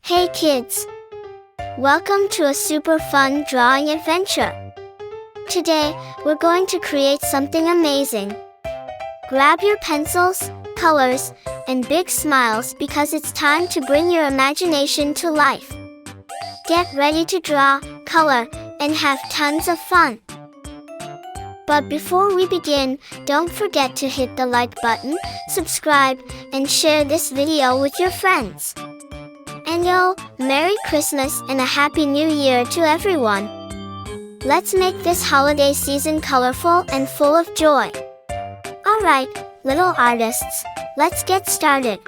Hey kids! Welcome to a super fun drawing adventure. Today, we're going to create something amazing. Grab your pencils, colors, and big smiles because it's time to bring your imagination to life. Get ready to draw, color, and have tons of fun. But before we begin, don't forget to hit the like button, subscribe, and share this video with your friends. And Merry Christmas and a Happy New Year to everyone! Let's make this holiday season colorful and full of joy. Alright, little artists, let's get started.